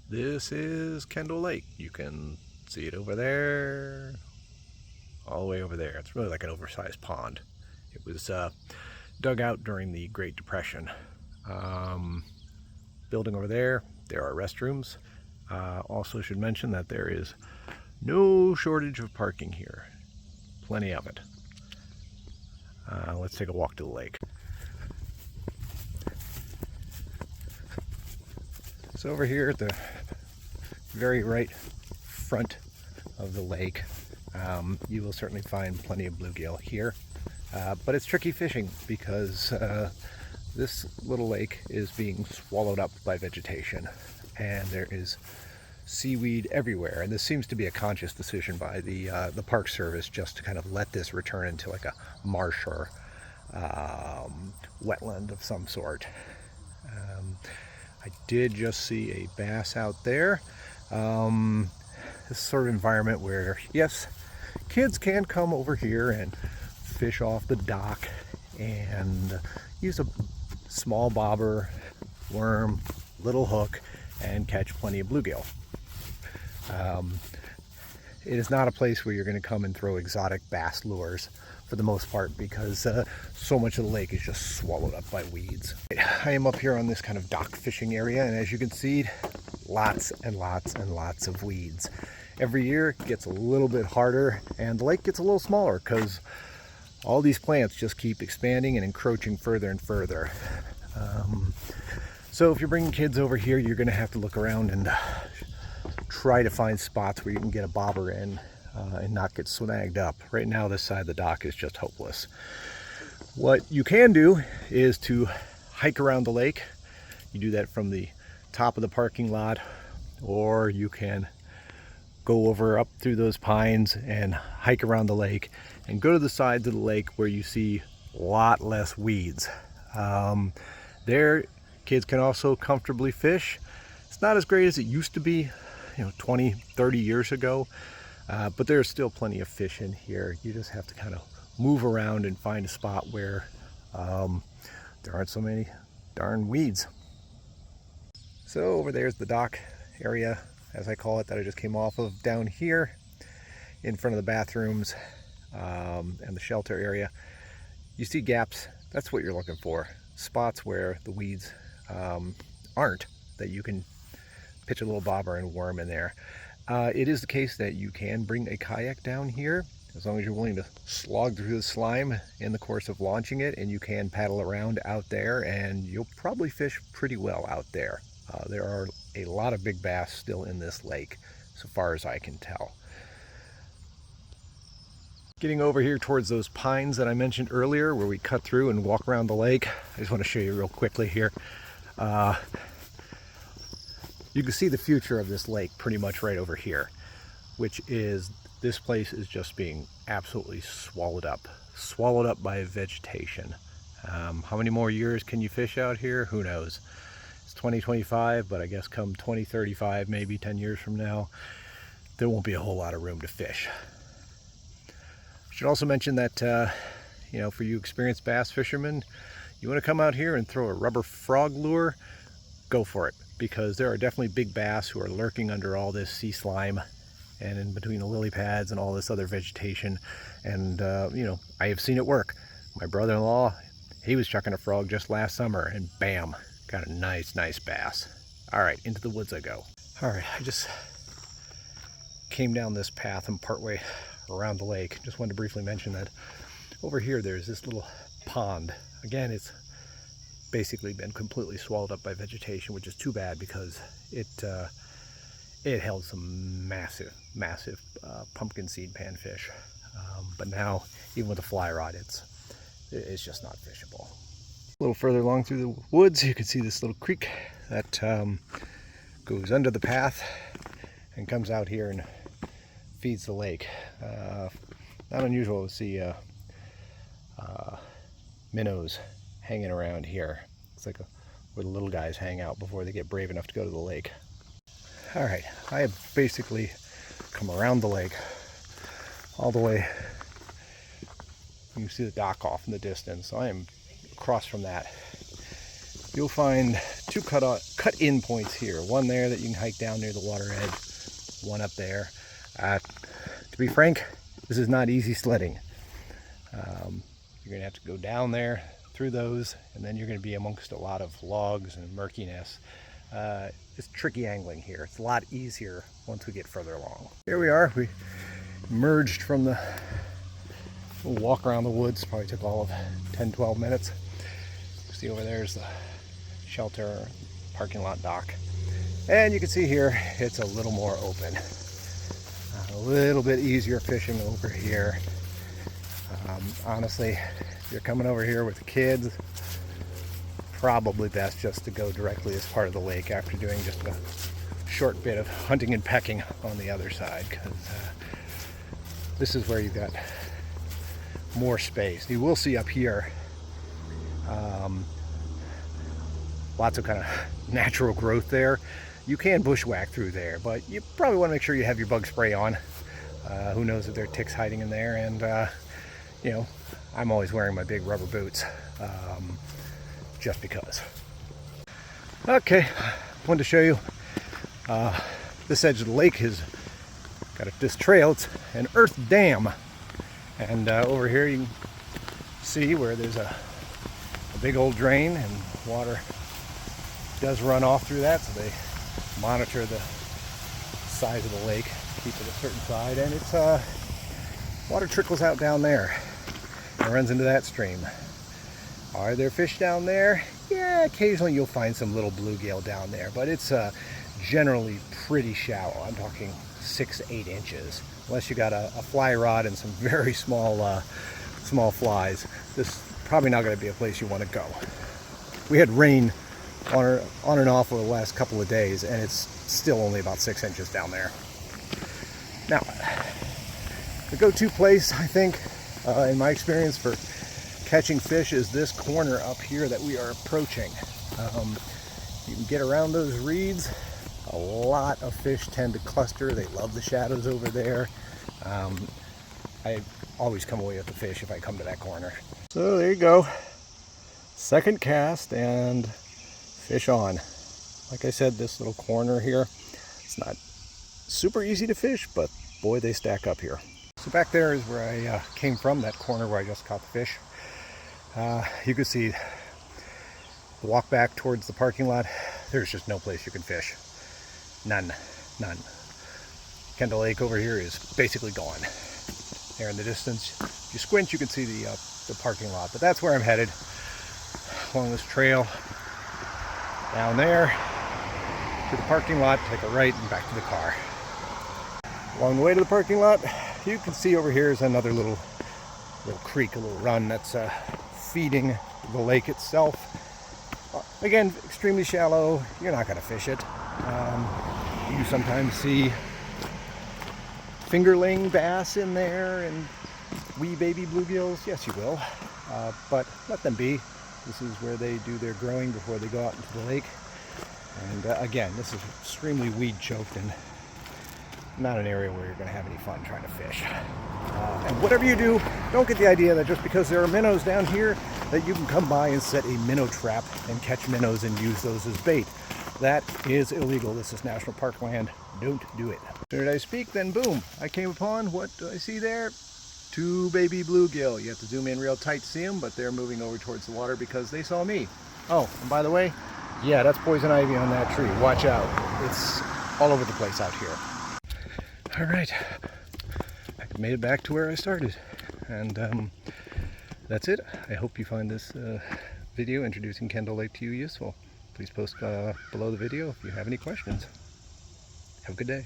This is Kendall Lake. You can see it over there, all the way over there. It's really like an oversized pond. It was dug out during the Great Depression. Building over there, there are restrooms. Also should mention that there is no shortage of parking here. Plenty of it. Let's take a walk to the lake. So over here at the very right front of the lake, you will certainly find plenty of bluegill here. But it's tricky fishing because this little lake is being swallowed up by vegetation, and there is seaweed everywhere. And this seems to be a conscious decision by the Park Service, just to kind of let this return into like a marsh or wetland of some sort. I did just see a bass out there. This sort of environment where, yes, kids can come over here and fish off the dock and use a small bobber, worm, little hook, and catch plenty of bluegill. It is not a place where you're going to come and throw exotic bass lures for the most part, because so much of the lake is just swallowed up by weeds. I am up here on this kind of dock fishing area, and as you can see, lots and lots and lots of weeds. Every year it gets a little bit harder and the lake gets a little smaller because all these plants just keep expanding and encroaching further and further. So if you're bringing kids over here, you're going to have to look around and try to find spots where you can get a bobber in and not get snagged up. Right now this side of the dock is just hopeless. What you can do is to hike around the lake. You do that from the top of the parking lot, or you can go over up through those pines and hike around the lake and go to the sides of the lake where you see a lot less weeds. There kids can also comfortably fish. It's not as great as it used to be, 20, 30 years ago. But there's still plenty of fish in here. You just have to kind of move around and find a spot where there aren't so many darn weeds. So over there's the dock area, as I call it, that I just came off of. Down here in front of the bathrooms and the shelter area, you see gaps. That's what you're looking for. Spots where the weeds aren't, that you can pitch a little bobber and worm in there. It is the case that you can bring a kayak down here, as long as you're willing to slog through the slime in the course of launching it, and you can paddle around out there, and you'll probably fish pretty well out there. There are a lot of big bass still in this lake, so far as I can tell. Getting over here towards those pines that I mentioned earlier, where we cut through and walk around the lake, I just want to show you real quickly here. You can see the future of this lake pretty much right over here, which is this place is just being absolutely swallowed up by vegetation. How many more years can you fish out here? Who knows? It's 2025, but I guess come 2035, maybe 10 years from now, there won't be a whole lot of room to fish. I should also mention that, for you experienced bass fishermen, you want to come out here and throw a rubber frog lure, go for it. Because there are definitely big bass who are lurking under all this sea slime and in between the lily pads and all this other vegetation. And, I have seen it work. My brother-in-law, he was chucking a frog just last summer, and bam, got a nice bass. All right, into the woods I go. All right, I just came down this path and partway around the lake. Just wanted to briefly mention that over here there's this little pond. Again, it's basically been completely swallowed up by vegetation, which is too bad because it held some massive pumpkin seed panfish, but now even with a fly rod it's just not fishable. A little further along through the woods you can see this little creek that goes under the path and comes out here and feeds the lake. Not unusual to see minnows hanging around here. It's like where the little guys hang out before they get brave enough to go to the lake. All right, I have basically come around the lake all the way. You can see the dock off in the distance. I am across from that. You'll find two cut-in points here. One there that you can hike down near the water edge. One up there. To be frank, this is not easy sledding. You're going to have to go down there through those, and then you're going to be amongst a lot of logs and murkiness. It's tricky angling here. It's a lot easier once we get further along. Here we are. We emerged from the walk around the woods. Probably took all of 10-12 minutes. See over there is the shelter, parking lot dock. And you can see here it's a little more open. A little bit easier fishing over here. Honestly, if you're coming over here with the kids, probably best just to go directly as part of the lake after doing just a short bit of hunting and pecking on the other side, because this is where you've got more space. You will see up here lots of kind of natural growth there. You can bushwhack through there, but you probably want to make sure you have your bug spray on. Who knows if there are ticks hiding in there, and you know, I'm always wearing my big rubber boots just because. Okay, wanted to show you this edge of the lake has got this trail. It's an earth dam, and over here you can see where there's a big old drain, and water does run off through that, so they monitor the size of the lake, keep it a certain side, and it's water trickles out down there and runs into that stream. Are there fish down there? Yeah, occasionally you'll find some little bluegill down there, but it's generally pretty shallow. I'm talking 6-8 inches, unless you got a fly rod and some very small small flies. This is probably not going to be a place you want to go. We had rain on and off over the last couple of days, and it's still only about 6 inches down there. Now, the go-to place, I think, in my experience for catching fish is this corner up here that we are approaching. You can get around those reeds. A lot of fish tend to cluster. They love the shadows over there. I always come away with the fish if I come to that corner. So there you go. Second cast and fish on. Like I said, this little corner here, it's not super easy to fish, but boy, they stack up here. So back there is where I came from, that corner where I just caught the fish. You can see the walk back towards the parking lot. There's just no place you can fish. None. Kendall Lake over here is basically gone. There in the distance, if you squint, you can see the parking lot. But that's where I'm headed, along this trail down there to the parking lot, take a right and back to the car. Along the way to the parking lot, you can see over here is another little creek, a little run that's feeding the lake itself. Again, extremely shallow. You're not going to fish it. You sometimes see fingerling bass in there and wee baby bluegills. Yes, you will. But let them be. This is where they do their growing before they go out into the lake. And again, this is extremely weed choked and not an area where you're going to have any fun trying to fish. And whatever you do, don't get the idea that just because there are minnows down here that you can come by and set a minnow trap and catch minnows and use those as bait. That is illegal. This is national park land. Don't do it. As soon as I speak, then boom, I came upon, what do I see there? 2 baby bluegill. You have to zoom in real tight to see them, but they're moving over towards the water because they saw me. Oh, and by the way, yeah, that's poison ivy on that tree. Watch out. It's all over the place out here. All right, I made it back to where I started, and that's it. I hope you find this video introducing Kendall Lake to you useful. Please post below the video if you have any questions. Have a good day.